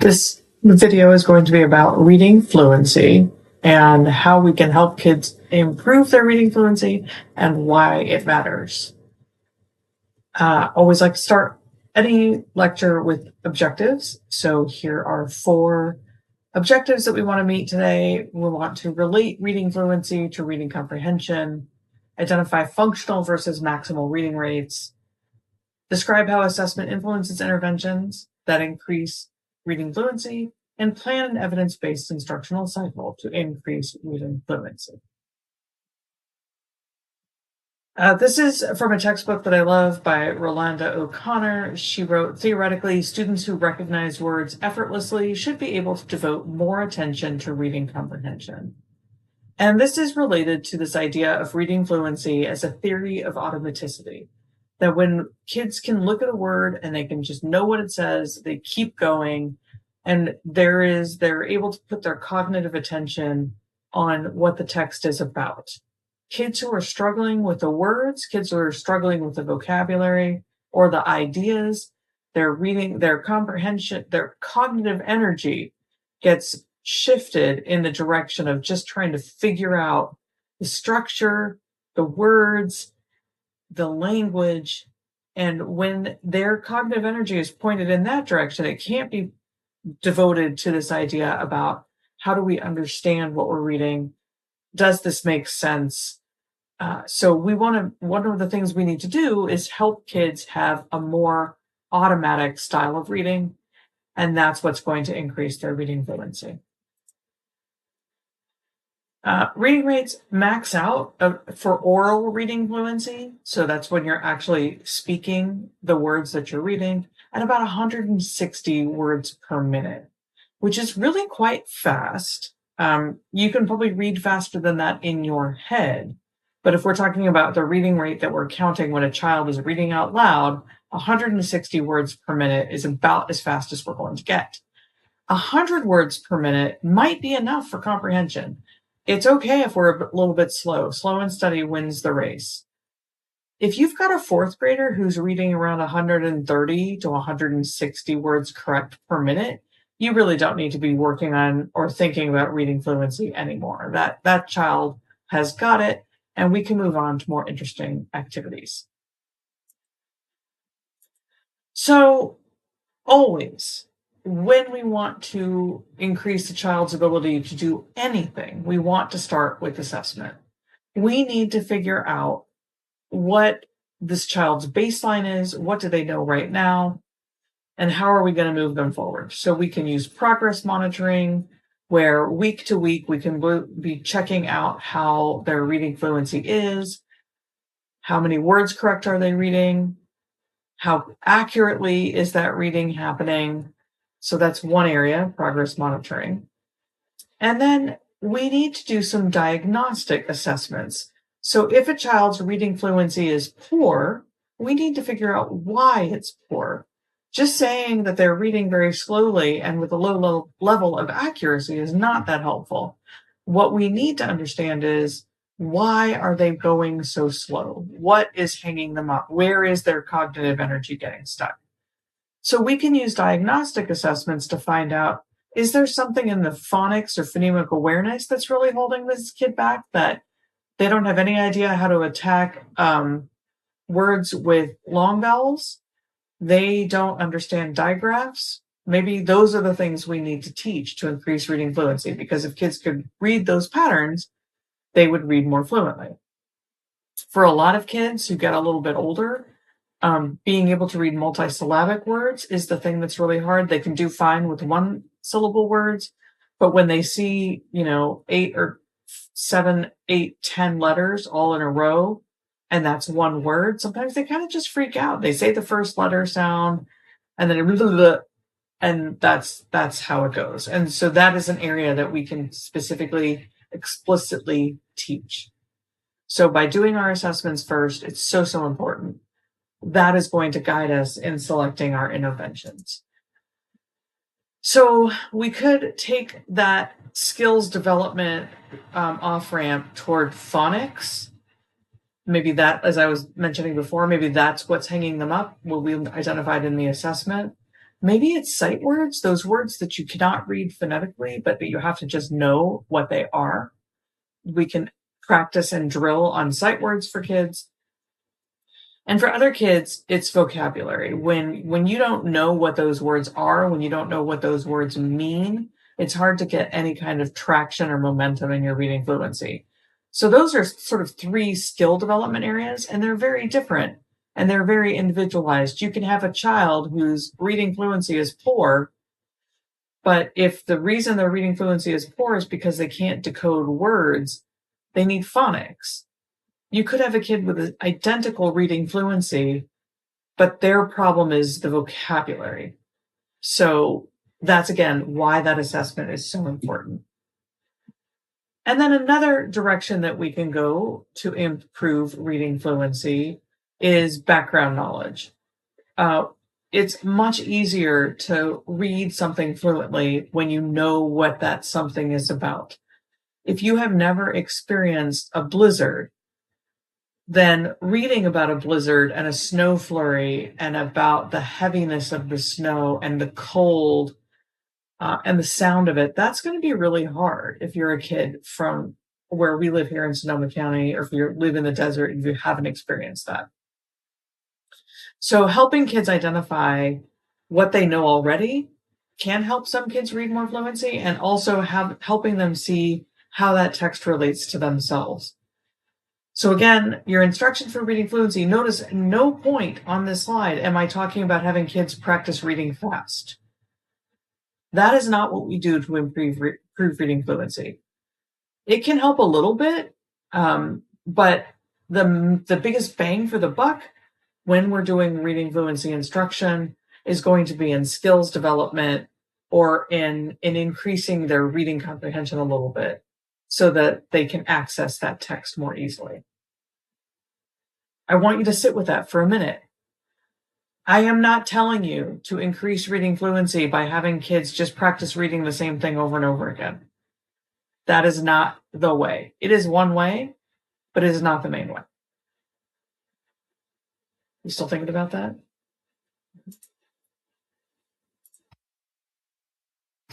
This video is going to be about reading fluency and how we can help kids improve their reading fluency and why it matters. Always like to start any lecture with objectives. So here are 4 objectives that we want to meet today. We want to relate reading fluency to reading comprehension, identify functional versus maximal reading rates, describe how assessment influences interventions that increase reading fluency, and plan an evidence-based instructional cycle to increase reading fluency. This is from a textbook that I love by Rolanda O'Connor. She wrote, theoretically, students who recognize words effortlessly should be able to devote more attention to reading comprehension. And this is related to this idea of reading fluency as a theory of automaticity. That when kids can look at a word and they can just know what it says, they keep going, and they're able to put their cognitive attention on what the text is about. Kids who are struggling with the words, kids who are struggling with the vocabulary or the ideas, their comprehension, their cognitive energy gets shifted in the direction of just trying to figure out the structure, the words, the language. And when their cognitive energy is pointed in that direction, it can't be devoted to this idea about how do we understand what we're reading? Does this make sense? So one of the things we need to do is help kids have a more automatic style of reading, and that's what's going to increase their reading fluency. Reading rates max out for oral reading fluency. So that's when you're actually speaking the words that you're reading at about 160 words per minute, which is really quite fast. You can probably read faster than that in your head. But if we're talking about the reading rate that we're counting when a child is reading out loud, 160 words per minute is about as fast as we're going to get. 100 words per minute might be enough for comprehension. It's okay if we're a little bit slow. Slow and steady wins the race. If you've got a 4th grader who's reading around 130 to 160 words correct per minute, you really don't need to be working on or thinking about reading fluency anymore. That child has got it, and we can move on to more interesting activities. So always, when we want to increase the child's ability to do anything, we want to start with assessment. We need to figure out what this child's baseline is, what do they know right now, and how are we going to move them forward. So we can use progress monitoring, where week to week we can be checking out how their reading fluency is, how many words correct are they reading, how accurately is that reading happening. So that's one area, progress monitoring. And then we need to do some diagnostic assessments. So if a child's reading fluency is poor, we need to figure out why it's poor. Just saying that they're reading very slowly and with a low level of accuracy is not that helpful. What we need to understand is, why are they going so slow? What is hanging them up? Where is their cognitive energy getting stuck? So we can use diagnostic assessments to find out, is there something in the phonics or phonemic awareness that's really holding this kid back, that they don't have any idea how to attack words with long vowels? They don't understand digraphs. Maybe those are the things we need to teach to increase reading fluency, because if kids could read those patterns, they would read more fluently. For a lot of kids who get a little bit older, being able to read multisyllabic words is the thing that's really hard. They can do fine with 1-syllable words, but when they see, 8 or 7, 8, 10 letters all in a row, and that's one word, sometimes they kind of just freak out. They say the first letter sound, and then and that's how it goes. And so that is an area that we can specifically, explicitly teach. So by doing our assessments first, it's so important. That is going to guide us in selecting our interventions. So we could take that skills development off-ramp toward phonics. Maybe that, as I was mentioning before, maybe that's what's hanging them up, what we identified in the assessment. Maybe it's sight words, those words that you cannot read phonetically, but that you have to just know what they are. We can practice and drill on sight words for kids. And for other kids, it's vocabulary. When you don't know what those words are, when you don't know what those words mean, it's hard to get any kind of traction or momentum in your reading fluency. So those are sort of three skill development areas, and they're very different and they're very individualized. You can have a child whose reading fluency is poor, but if the reason their reading fluency is poor is because they can't decode words, they need phonics. You could have a kid with an identical reading fluency, but their problem is the vocabulary. So that's, again, why that assessment is so important. And then another direction that we can go to improve reading fluency is background knowledge. It's much easier to read something fluently when you know what that something is about. If you have never experienced a blizzard, then reading about a blizzard and a snow flurry and about the heaviness of the snow and the cold and the sound of it, that's going to be really hard if you're a kid from where we live here in Sonoma County, or if you live in the desert and you haven't experienced that. So helping kids identify what they know already can help some kids read more fluency, and also helping them see how that text relates to themselves. So again, your instruction for reading fluency, notice at no point on this slide am I talking about having kids practice reading fast. That is not what we do to improve reading fluency. It can help a little bit, but the biggest bang for the buck when we're doing reading fluency instruction is going to be in skills development or in increasing their reading comprehension a little bit so that they can access that text more easily. I want you to sit with that for a minute. I am not telling you to increase reading fluency by having kids just practice reading the same thing over and over again. That is not the way. It is one way, but it is not the main way. You still thinking about that?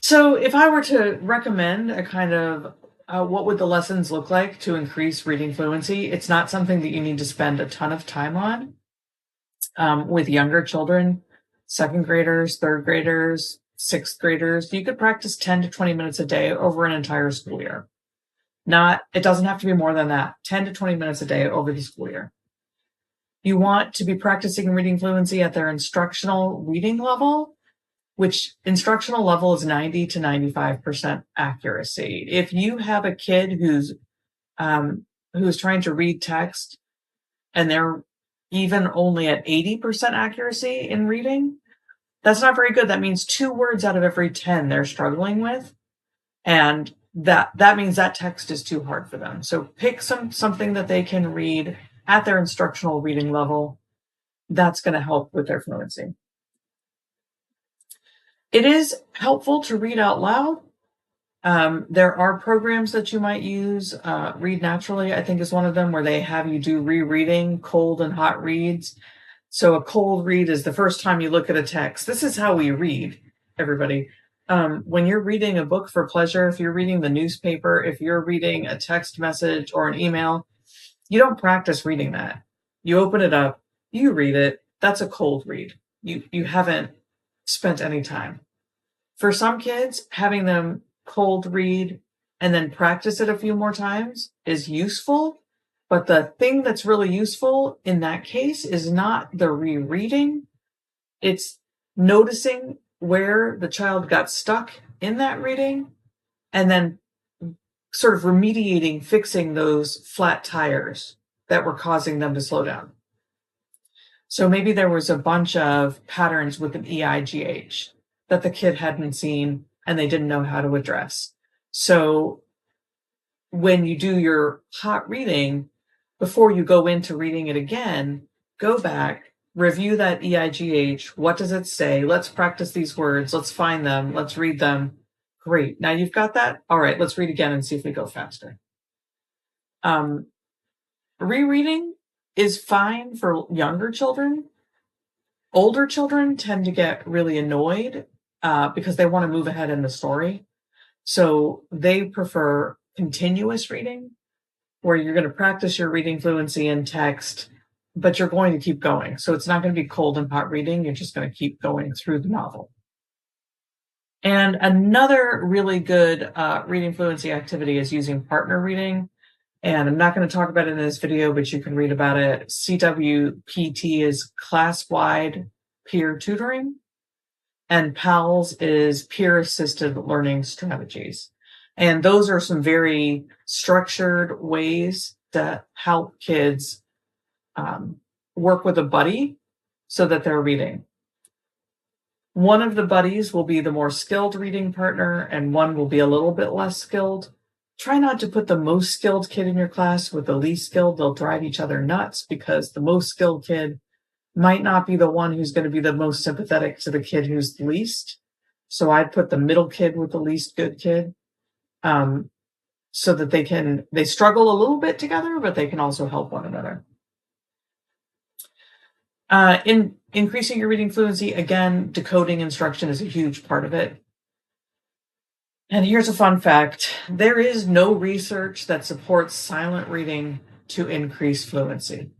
So if I were to recommend a kind of what would the lessons look like to increase reading fluency, it's not something that you need to spend a ton of time on. With younger children, second graders, third graders, sixth graders, you could practice 10 to 20 minutes a day over an entire school year. It doesn't have to be more than that, 10 to 20 minutes a day over the school year. You want to be practicing reading fluency at their instructional reading level, which instructional level is 90 to 95% accuracy. If you have a kid who's trying to read text and they're even only at 80% accuracy in reading, that's not very good. That means 2 words out of every 10 they're struggling with. And that means that text is too hard for them. So pick something that they can read at their instructional reading level. That's going to help with their fluency. It is helpful to read out loud. There are programs that you might use. Read Naturally, I think, is one of them, where they have you do rereading, cold and hot reads. So a cold read is the first time you look at a text. This is how we read, everybody. When you're reading a book for pleasure, if you're reading the newspaper, if you're reading a text message or an email, you don't practice reading that. You open it up, you read it. That's a cold read. You haven't spent any time. For some kids, having them cold read and then practice it a few more times is useful. But the thing that's really useful in that case is not the rereading. It's noticing where the child got stuck in that reading and then sort of remediating, fixing those flat tires that were causing them to slow down. So maybe there was a bunch of patterns with an EIGH that the kid hadn't seen and they didn't know how to address. So when you do your hot reading, before you go into reading it again, go back, review that EIGH. What does it say? Let's practice these words. Let's find them. Let's read them. Great. Now you've got that. All right, let's read again and see if we go faster. Rereading is fine for younger children. Older children tend to get really annoyed because they want to move ahead in the story. So they prefer continuous reading, where you're going to practice your reading fluency in text, but you're going to keep going. So it's not going to be cold and hot reading. You're just going to keep going through the novel. And another really good reading fluency activity is using partner reading. And I'm not going to talk about it in this video, but you can read about it. CWPT is class-wide peer tutoring, and PALS is peer-assisted learning strategies. And those are some very structured ways to help kids work with a buddy so that they're reading. One of the buddies will be the more skilled reading partner, and one will be a little bit less skilled. Try not to put the most skilled kid in your class with the least skilled. They'll drive each other nuts because the most skilled kid might not be the one who's going to be the most sympathetic to the kid who's the least. So I'd put the middle kid with the least good kid, so that they struggle a little bit together, but they can also help one another. In increasing your reading fluency, again, decoding instruction is a huge part of it. And here's a fun fact. There is no research that supports silent reading to increase fluency.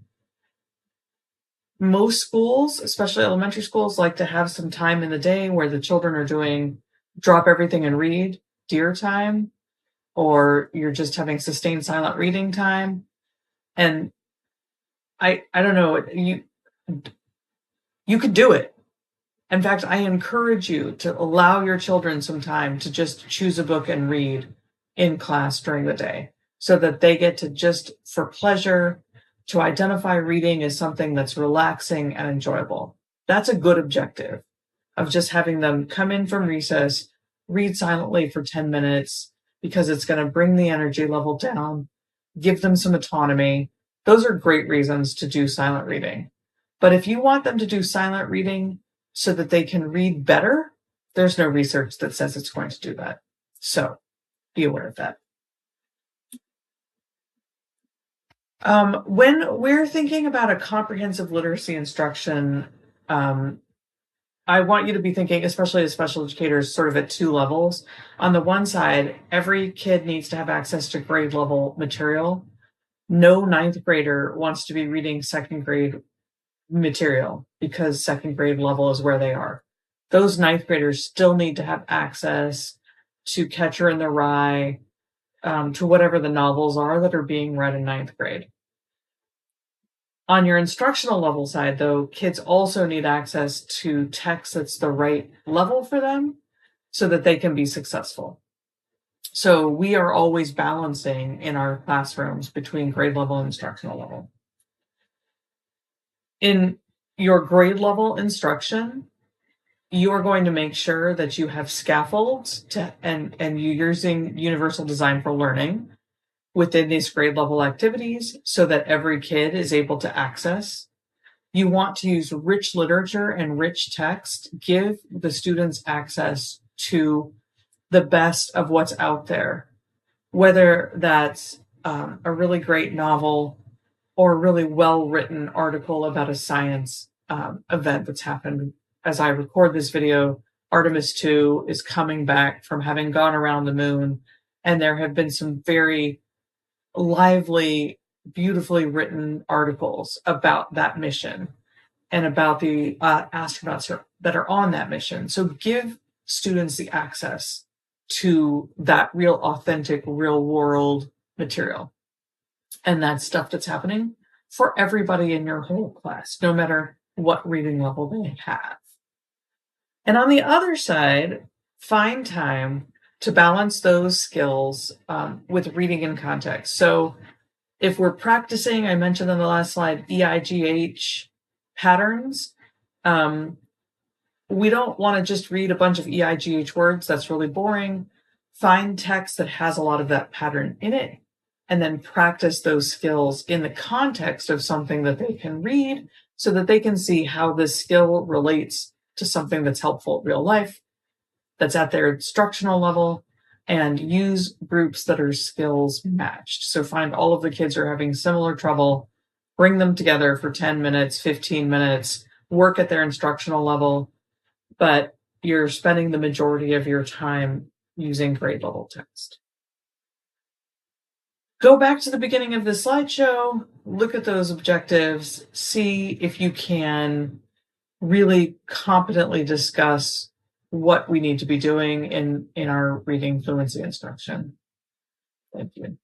Most schools, especially elementary schools, like to have some time in the day where the children are doing drop everything and read, dear time, or you're just having sustained silent reading time. And I don't know, you could do it. In fact, I encourage you to allow your children some time to just choose a book and read in class during the day so that they get to just, for pleasure, to identify reading as something that's relaxing and enjoyable. That's a good objective of just having them come in from recess, read silently for 10 minutes because it's going to bring the energy level down, give them some autonomy. Those are great reasons to do silent reading. But if you want them to do silent reading so that they can read better, there's no research that says it's going to do that. So be aware of that. When we're thinking about a comprehensive literacy instruction, I want you to be thinking, especially as special educators, sort of at two levels. On the one side, every kid needs to have access to grade level material. No ninth grader wants to be reading second grade material because second grade level is where they are. Those ninth graders still need to have access to Catcher in the Rye, to whatever the novels are that are being read in ninth grade. On your instructional level side, though, kids also need access to text that's the right level for them so that they can be successful. So we are always balancing in our classrooms between grade level and instructional level. In your grade level instruction, you are going to make sure that you have scaffolds and you're using universal design for learning within these grade level activities so that every kid is able to access. You want to use rich literature and rich text, give the students access to the best of what's out there, whether that's a really great novel or a really well-written article about a science event that's happened. As I record this video, Artemis 2 is coming back from having gone around the moon, and there have been some very lively, beautifully written articles about that mission and about the astronauts that are on that mission. So give students the access to that real authentic, real world material. And that's stuff that's happening for everybody in your whole class, no matter what reading level they have. And on the other side, find time to balance those skills with reading in context. So if we're practicing, I mentioned on the last slide, EIGH patterns, we don't want to just read a bunch of EIGH words. That's really boring. Find text that has a lot of that pattern in it, and then practice those skills in the context of something that they can read so that they can see how this skill relates to something that's helpful in real life, that's at their instructional level, and use groups that are skills matched. So find all of the kids who are having similar trouble, bring them together for 10 minutes, 15 minutes, work at their instructional level, but you're spending the majority of your time using grade level text. Go back to the beginning of the slideshow, look at those objectives, see if you can really competently discuss what we need to be doing in our reading fluency instruction. Thank you.